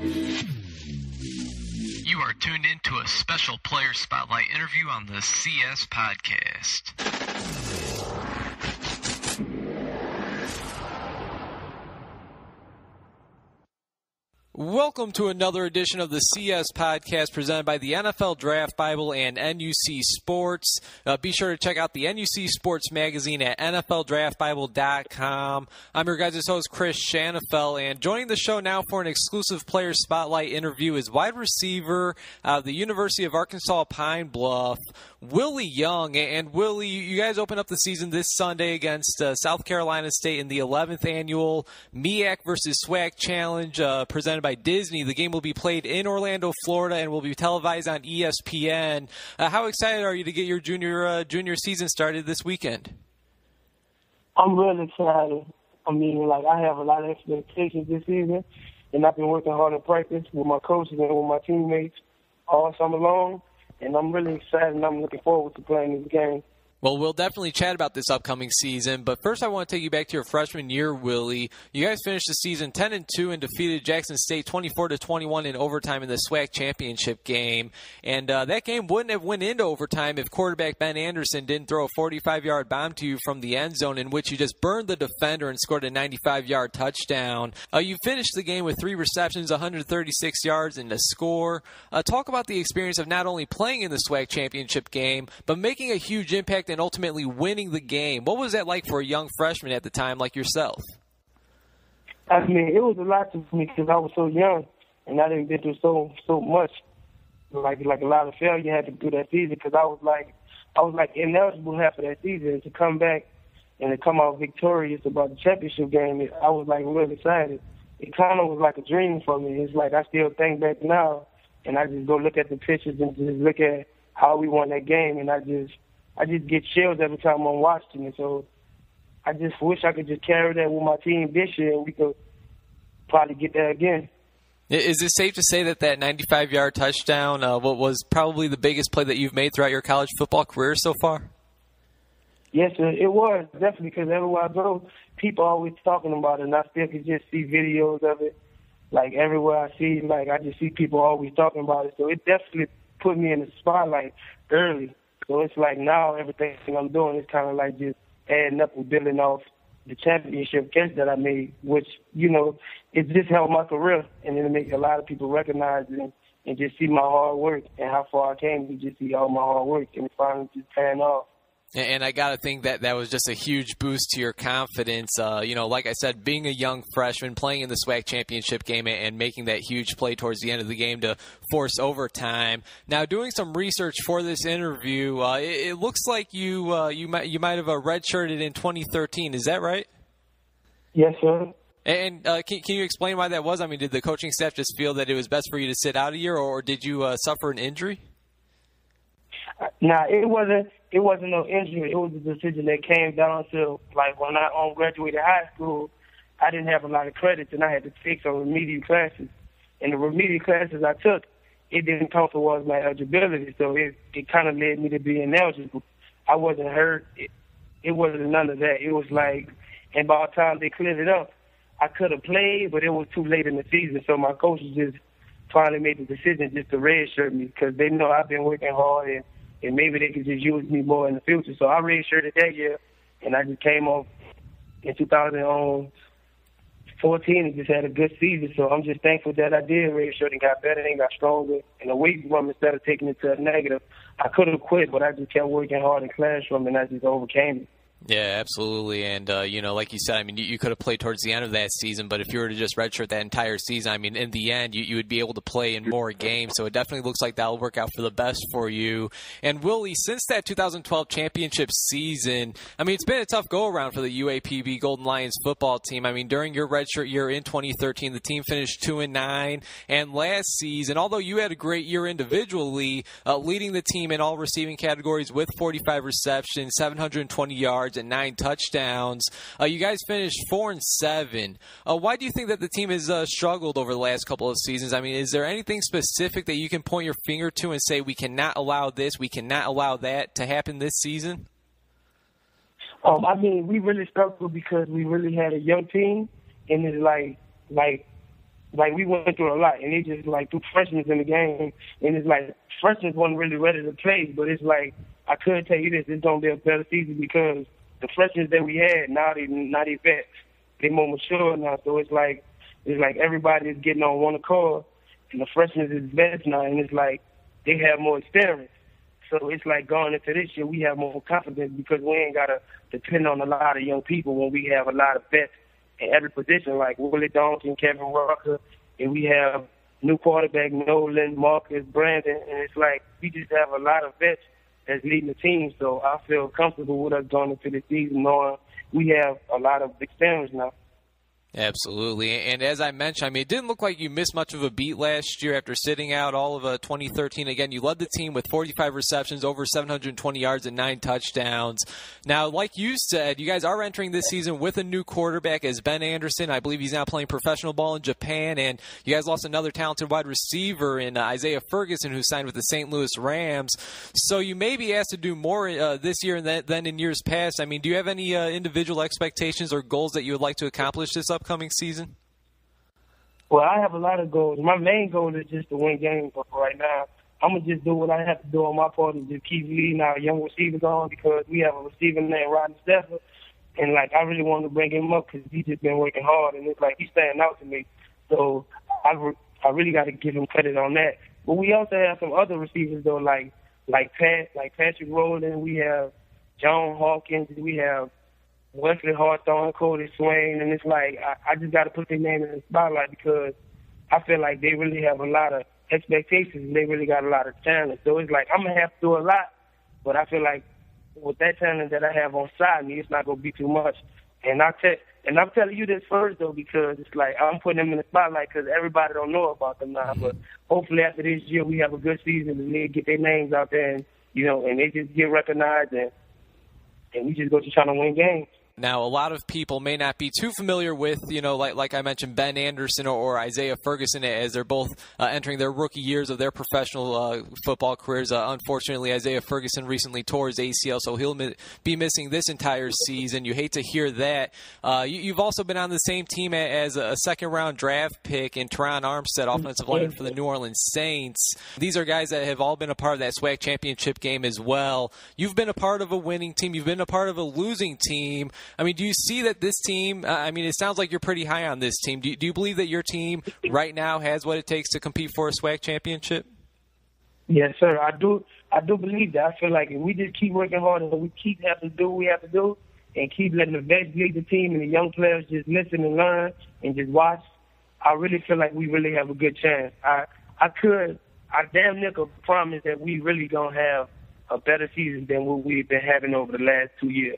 You are tuned into a special player spotlight interview on the CS Podcast. Welcome to another edition of the CS Podcast presented by the NFL Draft Bible and NUC Sports. Be sure to check out the NUC Sports magazine at NFLDraftBible.com. I'm your guys' host, Chris Shanafel, and joining the show now for an exclusive player spotlight interview is wide receiver of the University of Arkansas Pine Bluff, Willie Young. And Willie, you guys open up the season this Sunday against South Carolina State in the 11th annual MEAC versus SWAC Challenge presented by Disney. The game will be played in Orlando, Florida, and will be televised on ESPN. How excited are you to get your junior season started this weekend? I'm really excited. I mean, I have a lot of expectations this season, and I've been working hard in practice with my coaches and with my teammates all summer long, and I'm really excited, and I'm looking forward to playing this game. Well, we'll definitely chat about this upcoming season, but first I want to take you back to your freshman year, Willie. You guys finished the season 10-2 and defeated Jackson State 24-21 in overtime in the SWAC championship game. And that game wouldn't have went into overtime if quarterback Ben Anderson didn't throw a 45-yard bomb to you from the end zone in which you just burned the defender and scored a 95-yard touchdown. You finished the game with 3 receptions, 136 yards, and a score. Talk about the experience of not only playing in the SWAC championship game, but making a huge impact and ultimately winning the game. What was that like for a young freshman at the time like yourself? I mean, it was a lot to me because I was so young and I didn't get through so much. Like a lot of failure had to do that season because I was ineligible half of that season. To come back and to come out victorious about the championship game, I was really excited. It kind of was like a dream for me. It's like I still think back now and I just go look at the pictures and just look at how we won that game, and I just get chills every time I'm watching it. So I just wish I could just carry that with my team this year, and we could probably get that again. Is it safe to say that 95-yard touchdown what was probably the biggest play that you've made throughout your college football career so far? Yes, sir, it was, definitely, because everywhere I go, people are always talking about it, and I still can just see videos of it. Everywhere I see, I just see people always talking about it. So it definitely put me in the spotlight early. So it's now everything I'm doing is kind of just adding up and building off the championship catch that I made, which, it just helped my career. And then it makes a lot of people recognize it and just see my hard work and how far I came to just see all my hard work and finally just paying off. And I got to think that was just a huge boost to your confidence. Like I said, being a young freshman, playing in the SWAC championship game and making that huge play towards the end of the game to force overtime. Now, doing some research for this interview, it looks like you might have redshirted in 2013. Is that right? Yes, sir. And can you explain why that was? I mean, did the coaching staff just feel that it was best for you to sit out a year, or did you suffer an injury? Nah, it wasn't no injury. It was a decision that came down to when I graduated high school, I didn't have a lot of credits and I had to take some remedial classes. And the remedial classes I took, it didn't count towards my eligibility, so it kind of led me to being ineligible. I wasn't hurt. It wasn't none of that. It was and by the time they cleared it up, I could have played, but it was too late in the season, so my coaches just finally made the decision just to redshirt me because they know I've been working hard and maybe they could just use me more in the future. So I redshirted that year, and I just came off in 2014 and just had a good season. So I'm just thankful that I did redshirt and got better and got stronger in the weight room instead of taking it to a negative. I could have quit, but I just kept working hard in classroom, and I just overcame it. Yeah, absolutely. And, like you said, I mean, you could have played towards the end of that season, but if you were to just redshirt that entire season, I mean, in the end, you would be able to play in more games. So it definitely looks like that'll work out for the best for you. And, Willie, since that 2012 championship season, I mean, it's been a tough go-around for the UAPB Golden Lions football team. I mean, during your redshirt year in 2013, the team finished 2-9. And last season, although you had a great year individually, leading the team in all receiving categories with 45 receptions, 720 yards, and 9 touchdowns. You guys finished 4-7. Why do you think that the team has struggled over the last couple of seasons? I mean, is there anything specific that you can point your finger to and say we cannot allow this, we cannot allow that to happen this season? I mean, we really struggled because we really had a young team, and it's like like we went through a lot, and it just like threw freshmen in the game, and it's like freshmen wasn't really ready to play, but it's like I could tell you this, it's gonna be a better season because the freshmen that we had now they vets, they more mature now, so it's like everybody is getting on one accord, and the freshmen is vets now, and it's like they have more experience. So it's like going into this year, we have more confidence because we ain't got to depend on a lot of young people when we have a lot of vets in every position, like Willie Donkin, Kevin Rucker, and we have new quarterback Nolan, Marcus, Brandon, and it's like we just have a lot of vets that's leading the team. So I feel comfortable with us going into the season knowing we have a lot of experience now. Absolutely. And as I mentioned, I mean, it didn't look like you missed much of a beat last year after sitting out all of 2013. Again, you led the team with 45 receptions, over 720 yards, and 9 touchdowns. Now, like you said, you guys are entering this season with a new quarterback as Ben Anderson. I believe he's now playing professional ball in Japan. And you guys lost another talented wide receiver in Isaiah Ferguson, who signed with the St. Louis Rams. So you may be asked to do more this year than in years past. I mean, do you have any individual expectations or goals that you would like to accomplish this upcoming season? Well, I have a lot of goals. My main goal is just to win games, but right now, I'm going to just do what I have to do on my part and just keep leading our young receivers on because we have a receiver named Rodney Stafford, and, like, I really want to bring him up because he's just been working hard, and it's like he's standing out to me. So I really got to give him credit on that. But we also have some other receivers, though, like Patrick Rowland. We have John Hawkins. We have Wesley Hawthorne, Cody Swain, and it's like I just got to put their name in the spotlight because I feel like they really have a lot of expectations and they really got a lot of talent. So it's like I'm going to have to do a lot, but I feel like with that talent that I have on side me, it's not going to be too much. And I'm telling you this first, though, because it's like I'm putting them in the spotlight because everybody don't know about them now. But hopefully after this year we have a good season and they get their names out there and, you know, and they just get recognized and we just go to trying to win games. Now, a lot of people may not be too familiar with, you know, like I mentioned, Ben Anderson or Isaiah Ferguson, as they're both entering their rookie years of their professional football careers. Unfortunately, Isaiah Ferguson recently tore his ACL, so he'll be missing this entire season. You hate to hear that. You've also been on the same team as a second-round draft pick in Teron Armstead, offensive lineman for the New Orleans Saints. These are guys that have all been a part of that SWAC championship game as well. You've been a part of a winning team. You've been a part of a losing team. I mean, do you see that this team, I mean, it sounds like you're pretty high on this team. Do you believe that your team right now has what it takes to compete for a SWAC championship? Yes, sir. I do believe that. I feel like if we just keep working hard and we keep having to do what we have to do and keep letting the vets lead the team and the young players just listen and learn and just watch, I really feel like we really have a good chance. I damn near could promise that we really going to have a better season than what we've been having over the last 2 years.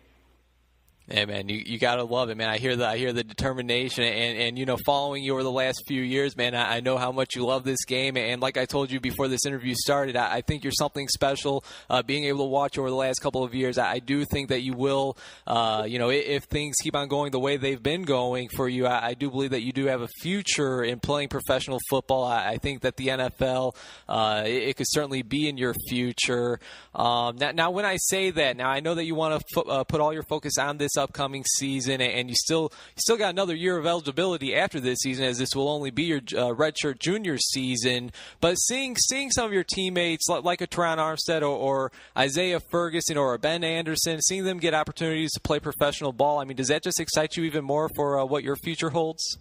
Hey, man, you got to love it, man. I hear the determination and, you know, following you over the last few years, man, I know how much you love this game. And like I told you before this interview started, I think you're something special being able to watch over the last couple of years. I do think that you will, you know, if things keep on going the way they've been going for you, I do believe that you do have a future in playing professional football. I think that the NFL, it could certainly be in your future. Now, when I say that, now I know that you want to put all your focus on this upcoming season, and you still got another year of eligibility after this season, as this will only be your redshirt junior season. But seeing some of your teammates like a Teron Armstead or Isaiah Ferguson or Ben Anderson, seeing them get opportunities to play professional ball, I mean, does that just excite you even more for what your future holds?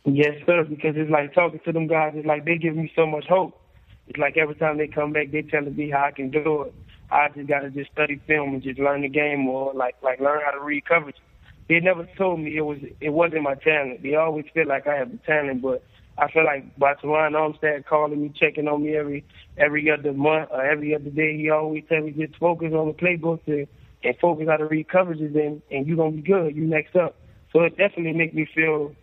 Yes, sir, because it's like talking to them guys, it's like they give me so much hope. It's like every time they come back, they telling me how I can do it. I just got to just study film and just learn the game more, like learn how to read coverage. They never told me it wasn't my talent. They always feel like I have the talent, but I feel like by Teron Armstead calling me, checking on me every other month or every other day, he always tell me just focus on the playbook and focus how to read coverages, and you're going to be good. You next up. So it definitely makes me feel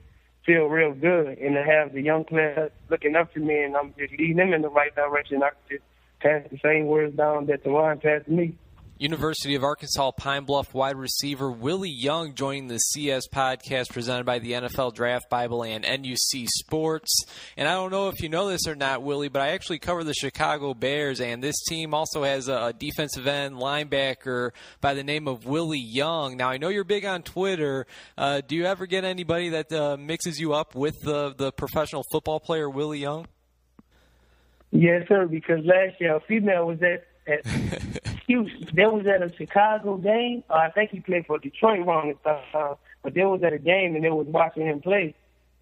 real good, and to have the young players looking up to me and I'm just leading them in the right direction. I can just pass the same words down that Teron passed to me. University of Arkansas Pine Bluff wide receiver Willie Young joining the CS podcast presented by the NFL Draft Bible and NUC Sports. And I don't know if you know this or not, Willie, but I actually cover the Chicago Bears, and this team also has a defensive end linebacker by the name of Willie Young. Now, I know you're big on Twitter. Do you ever get anybody that mixes you up with the professional football player Willie Young? Yes, sir, because last year a female was at Houston. They was at a Chicago game. I think he played for Detroit wrong at the time, but they was at a game and they was watching him play,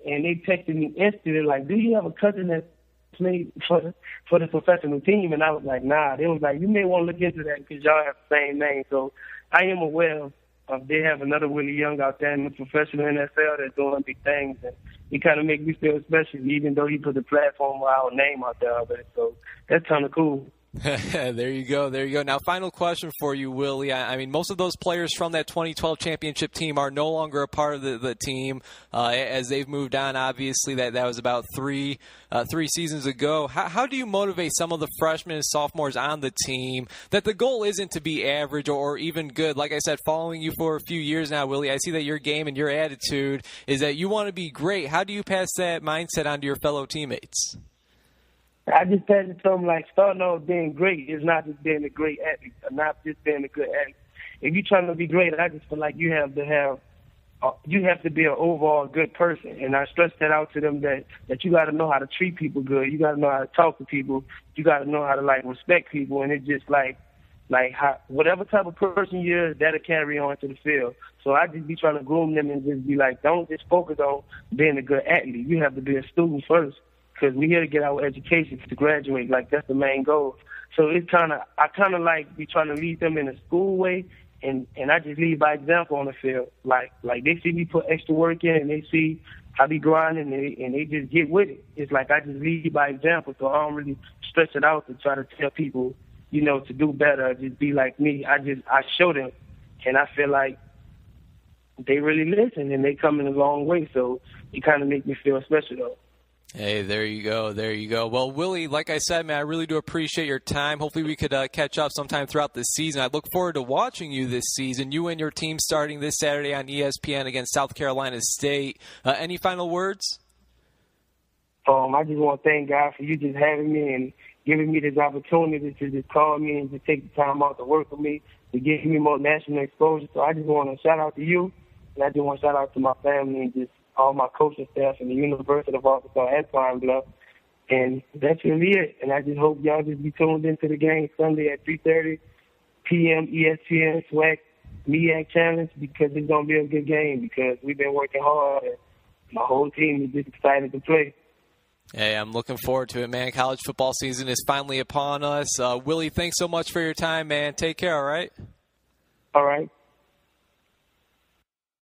and they texted me instantly like, "Do you have a cousin that played for the professional team?" And I was like, "Nah." They was like, "You may want to look into that because y'all have the same name." So I am aware of they have another Willie Young out there in the professional NFL that's doing big things, and he kind of makes me feel special, even though he put the platform with our name out there already. So that's kind of cool. There you go. Now, final question for you, Willie. I mean, most of those players from that 2012 championship team are no longer a part of the team as they've moved on. Obviously, that was about three seasons ago. How do you motivate some of the freshmen and sophomores on the team that the goal isn't to be average or even good? Like I said, following you for a few years now, Willie, I see that your game and your attitude is that you want to be great. How do you pass that mindset on to your fellow teammates? I just pass it to them like starting off being great is not just being a great athlete, or not just being a good athlete. If you're trying to be great, I just feel like you have to be an overall good person, and I stress that out to them that you got to know how to treat people good, you got to know how to talk to people, you got to know how to respect people, and it's just how whatever type of person you're, that'll carry on to the field. So I just be trying to groom them and just be like, don't just focus on being a good athlete. You have to be a student first, because we're here to get our education to graduate. That's the main goal. So I kind of be trying to lead them in a school way, and I just lead by example on the field. Like they see me put extra work in, and they see I be grinding, and they just get with it. It's like I just lead by example, so I don't really stretch it out to try to tell people, to do better, just be like me. I show them, and I feel like they really listen, and they coming a long way. So it kind of make me feel special, though. Hey, there you go. Well, Willie, like I said, man, I really do appreciate your time. Hopefully we could catch up sometime throughout the season. I look forward to watching you this season, you and your team starting this Saturday on ESPN against South Carolina State. Any final words? I just want to thank God for you just having me and giving me this opportunity to just call me and to take the time out to work with me, to give me more national exposure. So I just want to shout out to you, and I just want to shout out to my family and just all my coaching staff in the University of Arkansas at Pine Bluff. And that's really it. And I just hope y'all just be tuned into the game Sunday at 3:30 p.m. ESPN SWAC MEAC Challenge, because it's going to be a good game, because we've been working hard and my whole team is just excited to play. Hey, I'm looking forward to it, man. College football season is finally upon us. Willie, thanks so much for your time, man. Take care, all right? All right.